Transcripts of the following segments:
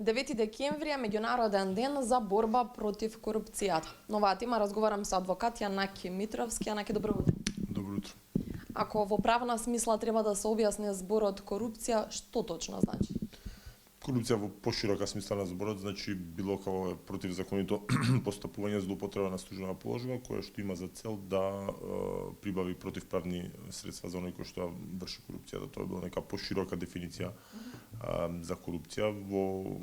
9 декември е меѓународен ден за борба против корупцијата. На оваа тема разговарам со адвокат Јанаки Митровски. Јанаки, добро утро. Добро утро. Ако во правна смисла треба да се објасни зборот корупција, што точно значи? Корупција во поширока смисла на зборот значи било како противзаконито постапување, злоупотреба на службена положба, која што има за цел да прибави противправни средства за оној кој што врши корупцијата. Тоа е била нека поширока дефиниција за корупција. Во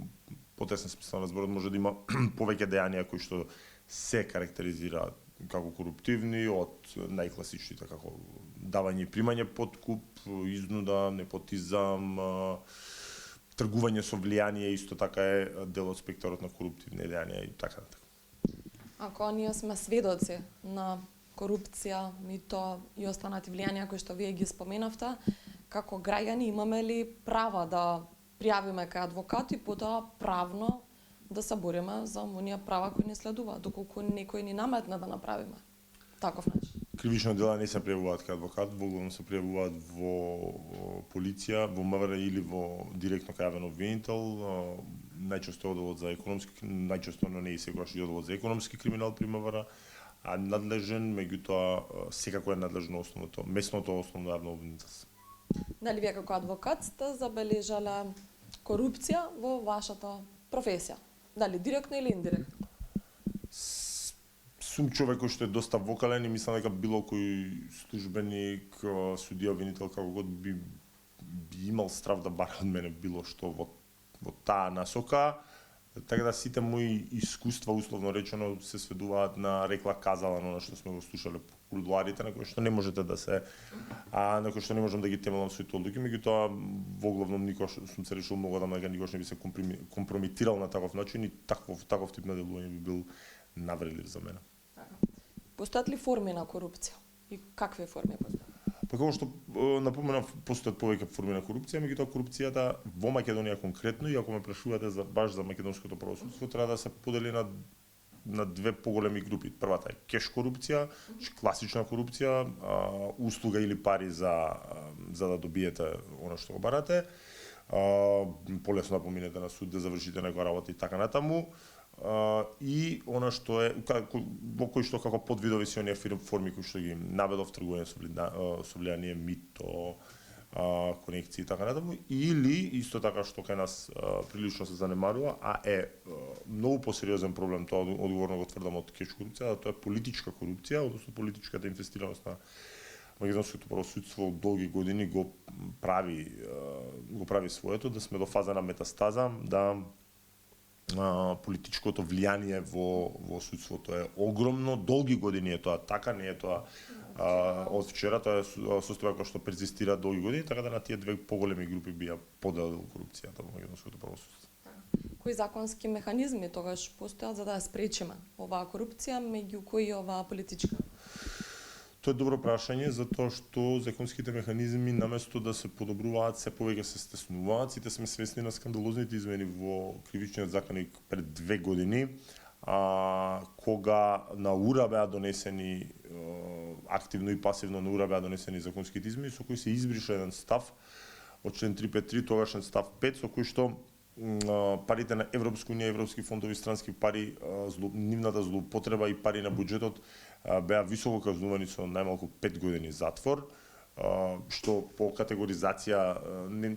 потесна смисла на зборот може да има повеќе дејанија кои што се карактеризираат како коруптивни, од најкласичните како давање и примање подкуп, изнуда, непотизам, тргување со влијание, исто така е дел од спектарот на коруптивни дејанија и така натаму. Ако ние сме сведоци на корупција, мито и останати влијанија кои што вие ги споменавте, како граѓани имаме ли права да пријавиме кај адвокат и потоа правно да се бориме за оние права кои не следуваат, доколку некој ни наметне да направиме таков начин? Кривично дела не се пријавуваат кај адвокат, воглавно се пријавуваат во полиција, во МВР или во директно кај јавен обвинител. Најчесто одделот за економски, најчесто, но не и секогаш и одделот за економски криминал при МВР, а надлежен, меѓутоа секако е надлежно основното, местното основно јавно обвинителство. Дали вие како адвокат сте забележале корупција во вашата професија? Дали директно или индиректно? Сум човек кој што е доста вокален и мислам дека било кој службеник, судија, обвинител, како год би имал страв да бара од мене било што во таа насока. Така да сите мои искуства, условно речено, се сведуваат на рекла казала, на што сме го слушале по кулуарите, на кои што не можете да се, на кои што не можам да ги темелам своите одлуки, меѓутоа воглавно никош сум се решил многу да никош не би се компромитирал на таков начин и таков тип на делување би бил наврелив за мене. Постојат ли форми на корупција? И какви форми постојат? Па како што напоменав, постојат повеќе форми на корупција, меѓутоа корупцијата во Македонија конкретно, и ако ме прашувате баш за македонското правосудство, треба да се подели на две поголеми групи. Првата е кеш корупција, класична корупција, услуга или пари за да добиете она што го барате, полесно да поминете на суд, да завршите некоја работа и така натаму. И она што е во кој што како подвидови се оние форми кои што ги наведов, тргување со влијание, мито, конекции и така натаму, или исто така што кај нас прилично се занемарува, а е многу посериозен проблем, тоа одговорно го тврдам од кеш корупција, тоа е политичка корупција, односно политичката инвестираност на македонското правосудство од долги години го прави своето, да сме до фаза на метастаза, да политичкото влијание во судството е огромно, долги години е тоа така, не е тоа од вчера, тоа е состојба која што перзистира долги години, така да на тие две поголеми групи би ја поделил корупцијата во македонското правосудство. Кои законски механизми тогаш постојат за да ја спречиме оваа корупција, меѓу кои оваа политичка? Тоа е добро прашање, затоа што законските механизми наместо да се подобруваат, се повеќе се стеснуваат. Сите сме свесни на скандалозните измени во кривичниот законник пред 2 години, кога на ура беа донесени, активно и пасивно на ура беа донесени законските измени, со кои се избриша еден став од член 353, тогашен став 5, со кој што парите на Европска унија, европски фондови, странски пари, нивната злоупотреба и пари на буџетот беа високо казнувани со најмалку 5 години затвор, што по категоризација,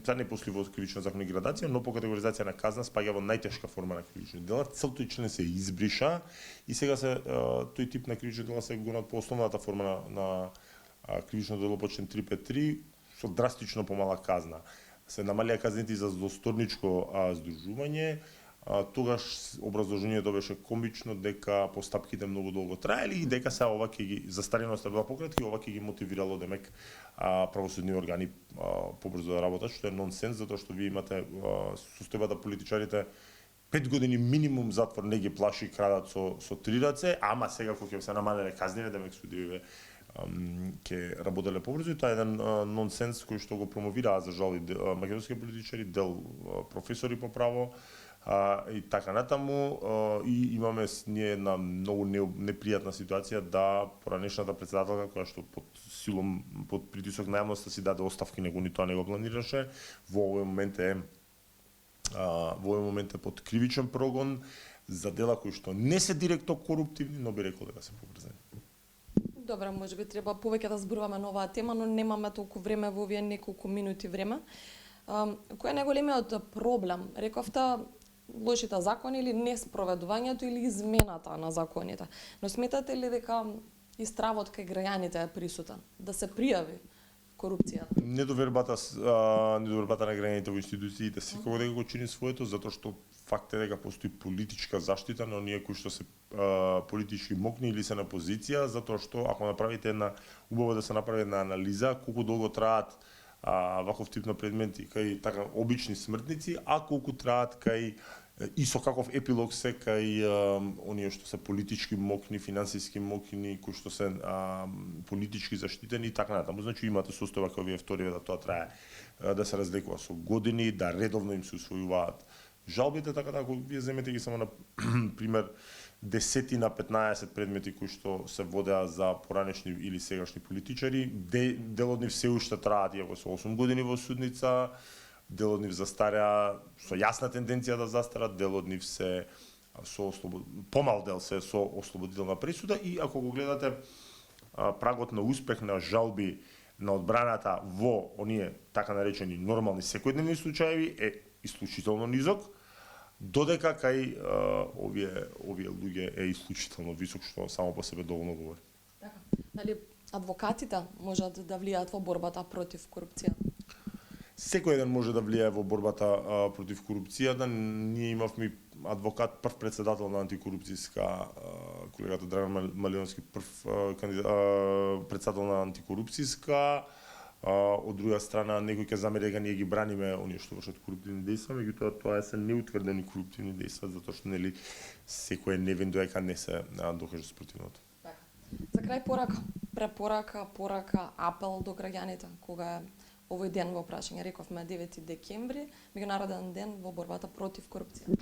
тоа не постои во кривичен законник градација, но по категоризација на казна спаѓа во најтешка форма на кривични дела. Цел тој член се избриша и сега тој тип на кривични дела се гонат по основната форма на кривично дело по член 353 со драстично помала казна. Се намалија казните за злосторничко здружување. Тогаш образложението беше комично дека постапките многу долго траеле и дека се ова ќе ги застареноста била пократка и ова ќе ги мотивирало демек правосудни органи побрзо да работат, што е нонсенс, затоа што вие имате состојба да политичарите 5 години минимум затвор не ги плаши крадат со 3 раце, ама сега кога ќе се намалеле казниве, демек судиите ќе работеле побрзо и тоа е еден нонсенс кој што го промовираа за жал македонски политичари, дел професори по право, и така натаму, и имаме ние една многу непријатна ситуација да поранешната председателка која што под силом, под притисок на јавноста си даде оставки, него ни тоа не го планираше, во овој момент е во овој момент е под кривичен прогон за дела кои што не се директно коруптивни, но би рекол дека се поврзани. Добре, можеби треба повеќе да зборуваме на оваа тема, но немаме толку време во овие неколку минути време. Кој е најголемиот проблем? Рековте лошите закони или неспроведувањето или измената на законите. Но сметате ли дека и стравот кај граѓаните е присутен? Да се пријави корупцијата? Недовербата на граѓаните во институциите секако дека го чини своето, затоа што факт е дека постои политичка заштита на оние кои што се политички мокни или се на позиција, затоа што ако направите убаво да се направи една анализа колку долго траат ваков тип на предмети кај така обични смртници, а колку траат кај и со каков епилог се кај оние што се политички мокни, финансиски мокни, кои што се политички заштитени и така натаму. Значи имате состојба кај овие вториве да тоа трае да се разлекува со години, да редовно им се усвојуваат жалбите, така да ако вие земете ги само на пример 10 на 15 предмети кои што се водеа за поранешни или сегашни политичари, дел од нив се уште траат иако со 8 години во судница, дел од нив застареа со јасна тенденција да застарат, дел од нив се со помал дел се со ослободителна пресуда и ако го гледате прагот на успех на жалби на одбраната во оние така наречени нормални секојдневни случаи е исклучително низок, додека кај овие луѓе е исклучително висок, што само по себе доволно говори. Така. Дали адвокатите можат да влијаат во борбата против корупција? Секој ден може да влијае во борбата против корупцијата. Ние имавме адвокат, прв председател на антикорупцијска, колегата Драган Малиновски, прв председател на антикорупцијска. Од друга страна, некој ќе замери дека ние ги браниме оние што вршат коруптивни дејства, меѓутоа тоа се неутврдени коруптивни дејства, затоа што нели секој е невин додека не се докаже спротивното. За крај порака, апел до граѓаните, кога е овој ден во прашање, рековме 9 декември, меѓународен ден во борбата против корупција.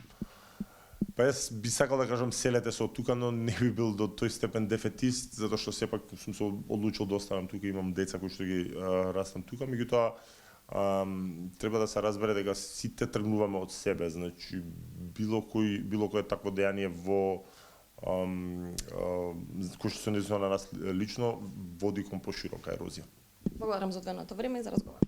Па јас би сакал да кажам селете се од тука, но не би бил до тој степен дефетист, затоа што сепак сум се одлучил да останам тука, имам деца кои што ги растам тука, меѓутоа треба да се разбере дека сите тргнуваме од себе, значи било кој такво дејание во кој што се однесува на нас лично води кон поширока ерозија. Благодарам за одвоеното време и за разговор.